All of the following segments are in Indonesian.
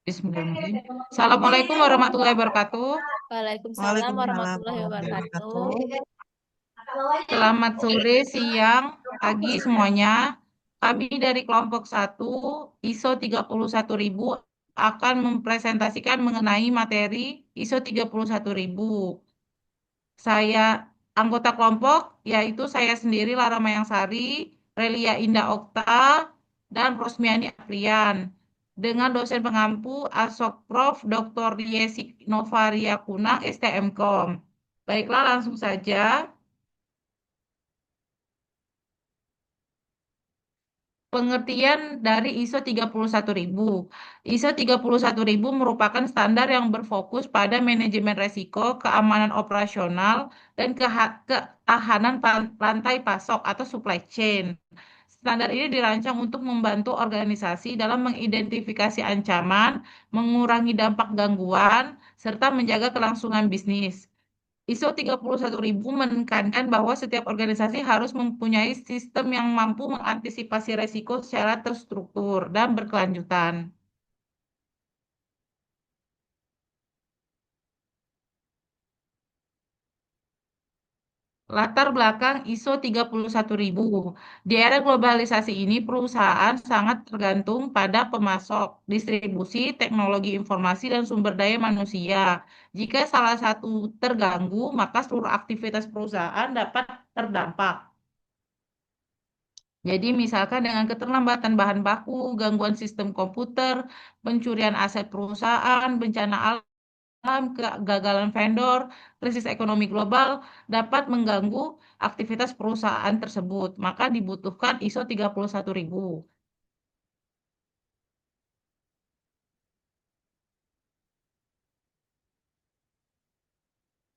Bismillahirrahmanirrahim. Assalamualaikum warahmatullahi wabarakatuh. Waalaikumsalam Waalaikumsalam warahmatullahi warahmatullahi wabarakatuh. wabarakatuh. Selamat sore, siang, pagi semuanya. Kami dari kelompok 1 ISO 31000 akan mempresentasikan mengenai materi ISO 31000. Saya anggota kelompok yaitu saya sendiri Lara Mayangsari, Relia Indah Okta, dan Rosmiani Aprian. Dengan dosen pengampu Asok Prof. Dr. Yesi Novaria Kunang, STMKOM. Baiklah, langsung saja. Pengertian dari ISO 31000. ISO 31000 merupakan standar yang berfokus pada manajemen risiko, keamanan operasional, dan ketahanan rantai pasok atau supply chain. Standar ini dirancang untuk membantu organisasi dalam mengidentifikasi ancaman, mengurangi dampak gangguan, serta menjaga kelangsungan bisnis. ISO 31000 menekankan bahwa setiap organisasi harus mempunyai sistem yang mampu mengantisipasi resiko secara terstruktur dan berkelanjutan. Latar belakang ISO 31000. Di era globalisasi ini, perusahaan sangat tergantung pada pemasok, distribusi, teknologi informasi, dan sumber daya manusia. Jika salah satu terganggu, maka seluruh aktivitas perusahaan dapat terdampak. Jadi misalkan dengan keterlambatan bahan baku, gangguan sistem komputer, pencurian aset perusahaan, bencana alam, kegagalan vendor, krisis ekonomi global dapat mengganggu aktivitas perusahaan tersebut. Maka dibutuhkan ISO 31000.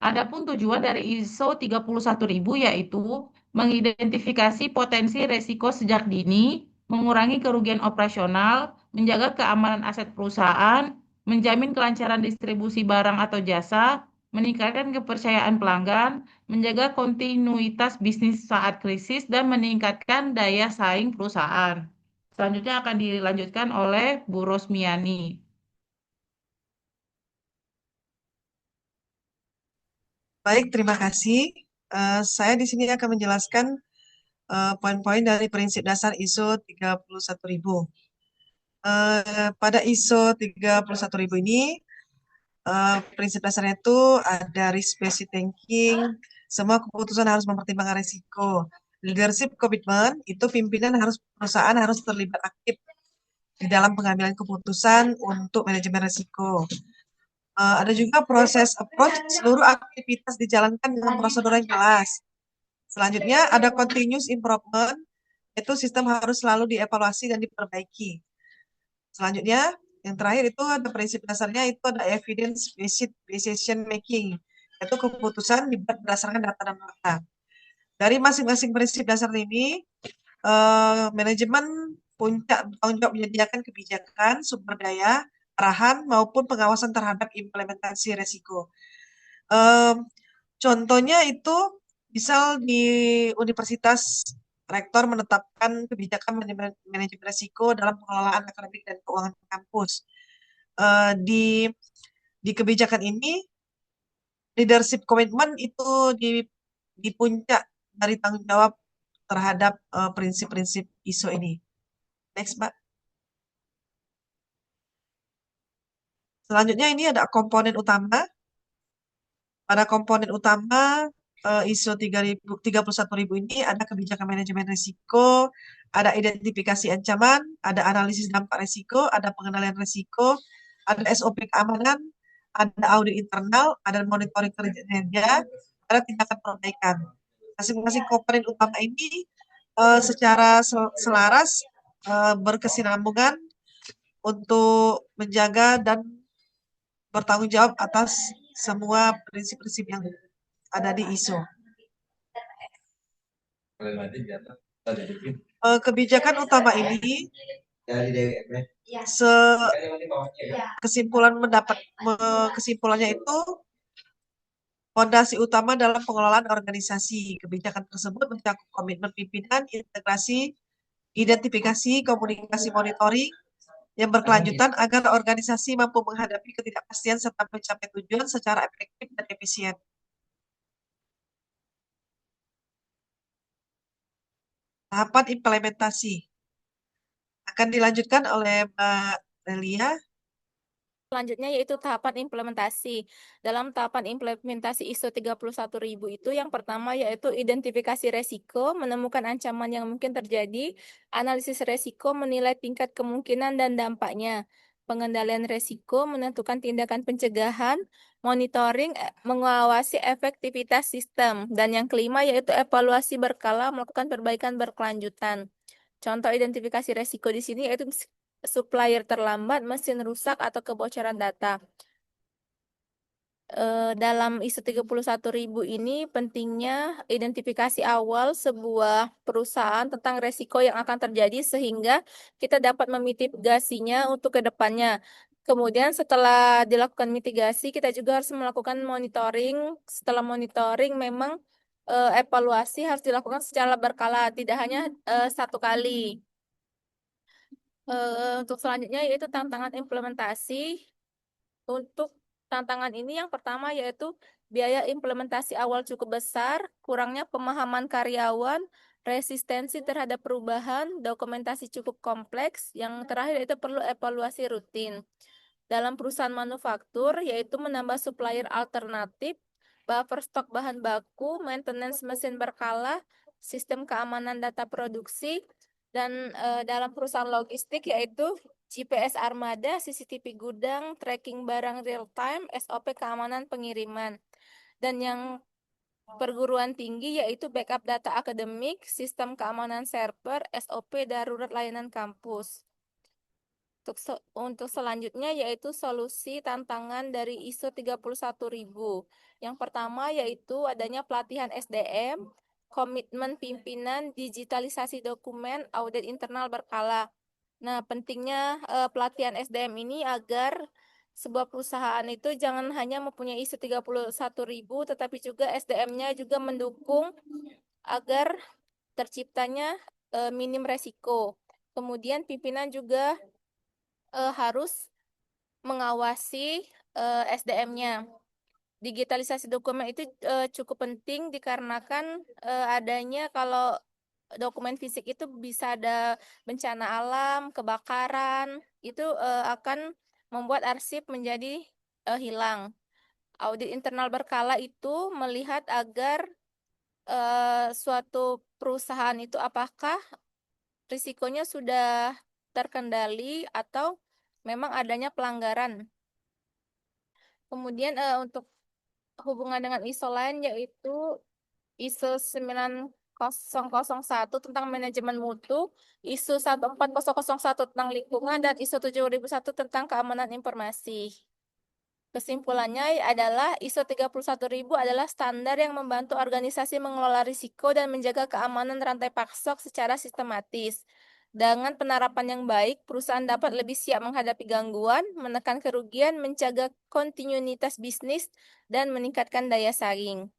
Adapun tujuan dari ISO 31000 yaitu mengidentifikasi potensi resiko sejak dini, mengurangi kerugian operasional, menjaga keamanan aset perusahaan, menjamin kelancaran distribusi barang atau jasa, meningkatkan kepercayaan pelanggan, menjaga kontinuitas bisnis saat krisis, dan meningkatkan daya saing perusahaan. Selanjutnya akan dilanjutkan oleh Bu Rosmiani. Baik, terima kasih. Saya di sini akan menjelaskan poin-poin dari prinsip dasar ISO 31000. Pada ISO 31000 ini, prinsip dasarnya itu ada risk-based thinking, semua keputusan harus mempertimbangkan risiko. Leadership commitment, itu pimpinan perusahaan harus terlibat aktif di dalam pengambilan keputusan untuk manajemen risiko. Ada juga proses approach, seluruh aktivitas dijalankan dengan prosedur yang jelas. Selanjutnya ada continuous improvement, itu sistem harus selalu dievaluasi dan diperbaiki. Selanjutnya, yang terakhir itu ada prinsip dasarnya itu ada evidence-based decision making, yaitu keputusan dibuat berdasarkan data dan fakta. Dari masing-masing prinsip dasar ini, manajemen puncak tanggung jawab menyediakan kebijakan, sumber daya, arahan maupun pengawasan terhadap implementasi resiko. Contohnya itu misal di universitas rektor menetapkan kebijakan manajemen risiko dalam pengelolaan akademik dan keuangan kampus. Di kebijakan ini leadership commitment itu di puncak dari tanggung jawab terhadap prinsip-prinsip ISO ini. Next, Mbak. Selanjutnya ini ada komponen utama. Pada komponen utama ISO 31000 ini ada kebijakan manajemen risiko, ada identifikasi ancaman, ada analisis dampak risiko, ada pengendalian risiko, ada SOP keamanan, ada audit internal, ada monitoring kinerja, ada tindakan perbaikan. Masing-masing komponen utama ini secara selaras berkesinambungan untuk menjaga dan bertanggung jawab atas semua prinsip-prinsip yang ada di ISO. Kebijakan utama ini kesimpulannya itu fondasi utama dalam pengelolaan organisasi. Kebijakan tersebut mencakup komitmen pimpinan, integrasi, identifikasi, komunikasi, monitoring, yang berkelanjutan agar organisasi mampu menghadapi ketidakpastian serta mencapai tujuan secara efektif dan efisien. Tahapan implementasi akan dilanjutkan oleh Mbak Delia. Selanjutnya yaitu tahapan implementasi. Dalam tahapan implementasi ISO 31000 itu yang pertama yaitu identifikasi resiko, menemukan ancaman yang mungkin terjadi, analisis resiko, menilai tingkat kemungkinan dan dampaknya, pengendalian resiko, menentukan tindakan pencegahan, monitoring, mengawasi efektivitas sistem, dan yang kelima yaitu evaluasi berkala, melakukan perbaikan berkelanjutan. Contoh identifikasi resiko di sini yaitu supplier terlambat, mesin rusak, atau kebocoran data. Dalam ISO 31000 ini pentingnya identifikasi awal sebuah perusahaan tentang resiko yang akan terjadi sehingga kita dapat memitigasinya untuk ke depannya. Kemudian setelah dilakukan mitigasi, kita juga harus melakukan monitoring. Setelah monitoring, memang evaluasi harus dilakukan secara berkala, tidak hanya satu kali. Untuk selanjutnya yaitu tantangan implementasi. Untuk tantangan ini yang pertama yaitu biaya implementasi awal cukup besar, kurangnya pemahaman karyawan, resistensi terhadap perubahan, dokumentasi cukup kompleks. Yang terakhir yaitu perlu evaluasi rutin. Dalam perusahaan manufaktur yaitu menambah supplier alternatif, buffer stok bahan baku, maintenance mesin berkala, sistem keamanan data produksi, dan dalam perusahaan logistik yaitu GPS armada, CCTV gudang, tracking barang real time, SOP keamanan pengiriman. Dan yang perguruan tinggi yaitu backup data akademik, sistem keamanan server, SOP darurat layanan kampus. Untuk selanjutnya yaitu solusi tantangan dari ISO 31000. Yang pertama yaitu adanya pelatihan SDM, komitmen pimpinan, digitalisasi dokumen, audit internal berkala. Nah, pentingnya pelatihan SDM ini agar sebuah perusahaan itu jangan hanya mempunyai ISO 31000, tetapi juga SDM-nya juga mendukung agar terciptanya minim resiko. Kemudian pimpinan juga harus mengawasi SDM-nya. Digitalisasi dokumen itu cukup penting dikarenakan adanya kalau dokumen fisik itu bisa ada bencana alam, kebakaran, itu akan membuat arsip menjadi hilang. Audit internal berkala itu melihat agar suatu perusahaan itu apakah risikonya sudah terkendali atau memang adanya pelanggaran. Kemudian untuk hubungan dengan ISO lain yaitu ISO 9001 tentang manajemen mutu, ISO 14001 tentang lingkungan, dan ISO 7001 tentang keamanan informasi. Kesimpulannya adalah ISO 31000 adalah standar yang membantu organisasi mengelola risiko dan menjaga keamanan rantai pasok secara sistematis. Dengan penerapan yang baik, perusahaan dapat lebih siap menghadapi gangguan, menekan kerugian, menjaga kontinuitas bisnis, dan meningkatkan daya saing.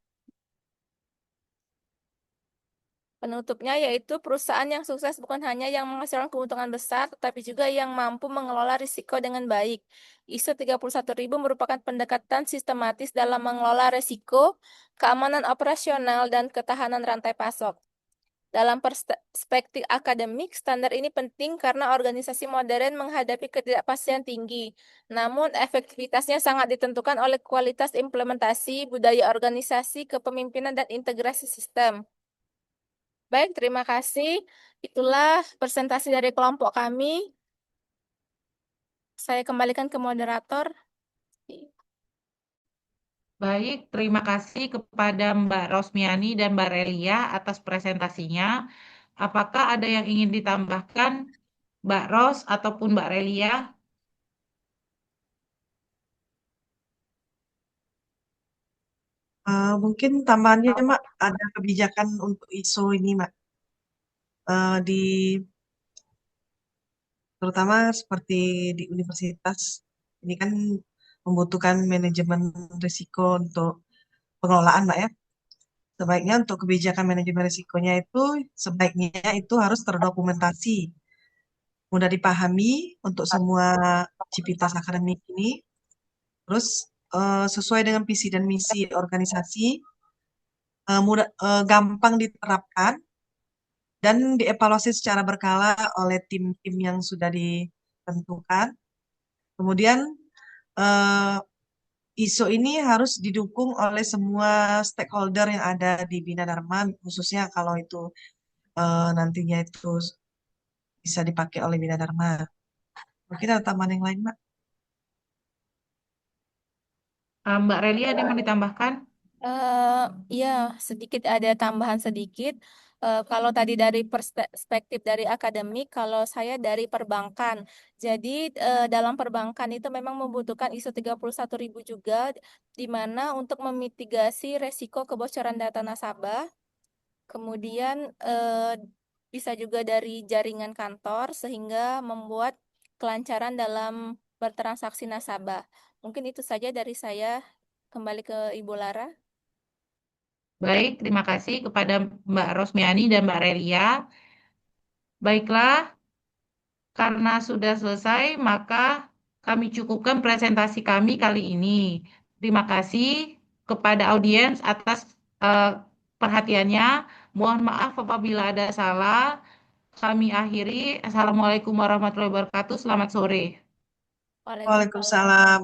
Penutupnya yaitu perusahaan yang sukses bukan hanya yang menghasilkan keuntungan besar, tetapi juga yang mampu mengelola risiko dengan baik. ISO 31000 merupakan pendekatan sistematis dalam mengelola risiko, keamanan operasional, dan ketahanan rantai pasok. Dalam perspektif akademik, standar ini penting karena organisasi modern menghadapi ketidakpastian tinggi. Namun, efektivitasnya sangat ditentukan oleh kualitas implementasi, budaya organisasi, kepemimpinan, dan integrasi sistem. Baik, terima kasih. Itulah presentasi dari kelompok kami. Saya kembalikan ke moderator. Baik, terima kasih kepada Mbak Rosmiani dan Mbak Relia atas presentasinya. Apakah ada yang ingin ditambahkan, Mbak Ros ataupun Mbak Relia? Mungkin tambahannya, Mak, ada kebijakan untuk ISO ini, Mak. Di terutama seperti di universitas ini kan membutuhkan manajemen risiko untuk pengelolaan, Mbak ya. Sebaiknya untuk kebijakan manajemen risikonya itu sebaiknya itu harus terdokumentasi mudah dipahami untuk semua civitas akademik ini. Terus sesuai dengan visi dan misi organisasi, gampang diterapkan dan dievaluasi secara berkala oleh tim-tim yang sudah ditentukan. Kemudian eh, ISO ini harus didukung oleh semua stakeholder yang ada di Bina Dharma, khususnya kalau itu nantinya itu bisa dipakai oleh Bina Dharma. Mungkin ada tambahan yang lain, Mbak? Mbak Relia ada yang mau ditambahkan? Ya, sedikit ada tambahan sedikit. Kalau tadi dari perspektif dari akademik, kalau saya dari perbankan. Jadi dalam perbankan itu memang membutuhkan ISO 31000 juga, di mana untuk memitigasi resiko kebocoran data nasabah. Kemudian bisa juga dari jaringan kantor sehingga membuat kelancaran dalam bertransaksi nasabah. Mungkin itu saja dari saya. Kembali ke Ibu Lara. Baik, terima kasih kepada Mbak Rosmiani dan Mbak Relia. Baiklah, karena sudah selesai, maka kami cukupkan presentasi kami kali ini. Terima kasih kepada audiens atas eh, perhatiannya. Mohon maaf apabila ada salah. Kami akhiri. Assalamualaikum warahmatullahi wabarakatuh. Selamat sore. Waalaikumsalam. Waalaikumsalam.